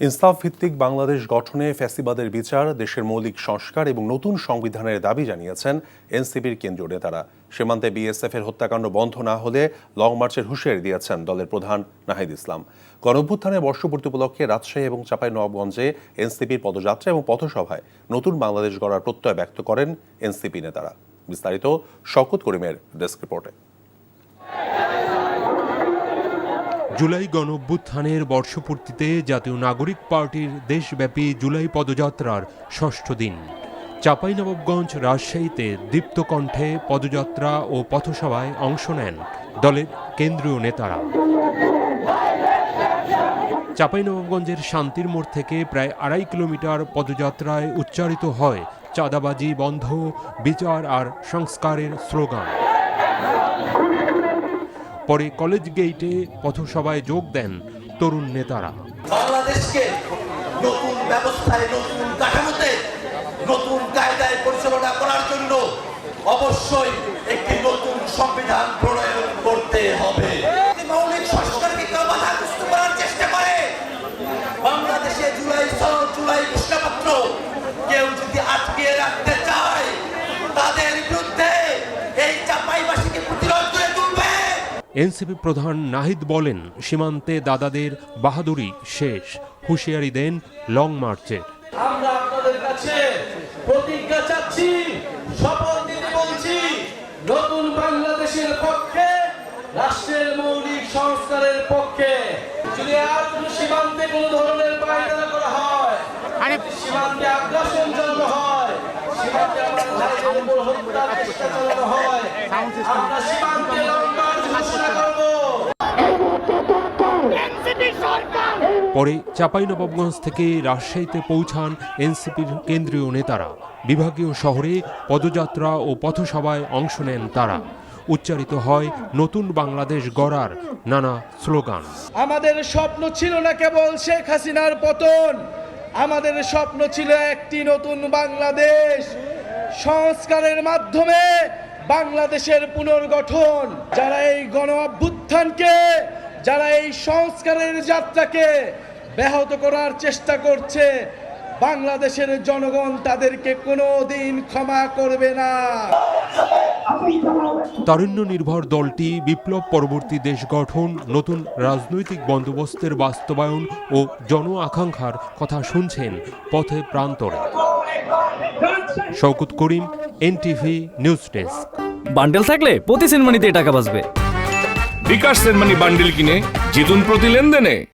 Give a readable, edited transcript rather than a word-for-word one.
ইনসাফ ভিত্তিক বাংলাদেশ গঠনে ফ্যাসিবাদের বিচার, দেশের মৌলিক সংস্কার এবং নতুন সংবিধানের দাবি জানিয়েছেন এনসিপির কেন্দ্রীয় নেতারা। সীমান্তে বিএসএফের হত্যাকাণ্ড বন্ধ না হলে লং মার্চের হুঁশিয়ারি দিয়েছেন দলের প্রধান নাহিদ ইসলাম। গণঅভ্যুত্থানের বর্ষপূর্তি উপলক্ষে রাজশাহী এবং চাঁপাইনবাবগঞ্জে এনসিপির পদযাত্রা এবং পথসভায় নতুন বাংলাদেশ গড়ার প্রত্যয় ব্যক্ত করেন এনসিপি নেতারা। বিস্তারিত শওকত করিমের ডেস্ক রিপোর্টে। জুলাই গণঅভ্যুত্থানের বর্ষপূর্তিতে জাতীয় নাগরিক পার্টির দেশব্যাপী জুলাই পদযাত্রার ষষ্ঠ দিন। চাঁপাইনবাবগঞ্জ, রাজশাহীতে দীপ্ত কণ্ঠে পদযাত্রা ও পথসভায় অংশ নেন দলের কেন্দ্রীয় নেতারা। চাঁপাইনবাবগঞ্জের শান্তির মোড় থেকে প্রায় 2.5 কিলোমিটার পদযাত্রায় উচ্চারিত হয় চাঁদাবাজি বন্ধ, বিচার আর সংস্কারের স্লোগান। পরে কলেজ গেইটে পথসভায় যোগ দেন তরুণ নেতারা। বাংলাদেশকে নতুন ব্যবস্থায়, নতুন কাঠামোতে, নতুন কায়দায় পরিচালনা করার জন্য অবশ্যই একটি নতুন সংবিধান প্রণয়ন করতে হবে। মৌলিক সংস্কারকে কেউ বাধাগ্রস্ত করার চেষ্টা করে, বাংলাদেশে জুলাই ঘোষণাপত্র কেউ যদি আটকে রাখতে চায়, তাদের বিরুদ্ধে এই চাঁপাইবাসীকে প্রতিরোধ করে তুলবে। এনসিপি প্রধান নাহিদ বলেন, সীমান্তে দাদাদের বাহাদুরি শেষ, হুঁশিয়ারি দেন লং মার্চের। আমরা আপনাদের কাছে প্রতিজ্ঞা চাচ্ছি, শপথ নিতে বলছি, নতুন বাংলাদেশের পক্ষে, রাষ্ট্রের মৌলিক সংস্কারের পক্ষে। যদি আর কোনো সীমান্তে কোনো ধরনের পায়তারা করা হয়, সীমান্তে আগ্রাসন চালানো হয়, সীমান্তে আমার ভাইদের উপর হত্যার চেষ্টা চালানো হয়, আমরা সীমান্তে লং মার্চ ঘোষণা করব। পরে চাঁপাইনবাবগঞ্জ থেকে রাজশাহীতে পৌঁছান এনসিপির কেন্দ্রীয় নেতারা। বিভাগীয় শহরে পদযাত্রা ও পথসভায় অংশ নেন তারা। উচ্চারিত হয় নতুন বাংলাদেশ গড়ার নানা স্লোগান। আমাদের স্বপ্ন ছিল না কেবল শেখ হাসিনার পতন, আমাদের স্বপ্ন ছিল একটি নতুন বাংলাদেশ, সংস্কারের মাধ্যমে বাংলাদেশের পুনর্গঠন। যারা এই গণ অভ্যুত্থানকে, যারা এই সংস্কারের যাত্রাকে ব্যাহত করার চেষ্টা করছে, বাংলাদেশের জনগণ তাদেরকে কোনোদিন ক্ষমা করবে না। তারুণ্য নির্ভর দলটি বিপ্লব পরবর্তী দেশ গঠন, নতুন রাজনৈতিক বন্দোবস্তের বাস্তবায়ন ও জন আকাঙ্ক্ষার কথা শুনছেন পথে প্রান্তরে। শওকত করিম, এনটিভি নিউজ ডেস্ক। বান্ডেল থাকলে প্রতি সেনমানিতে টাকা বাঁচবে। বিকাশ সেনমানি বান্ডেল কিনে জিতুন প্রতি লেনদেনে।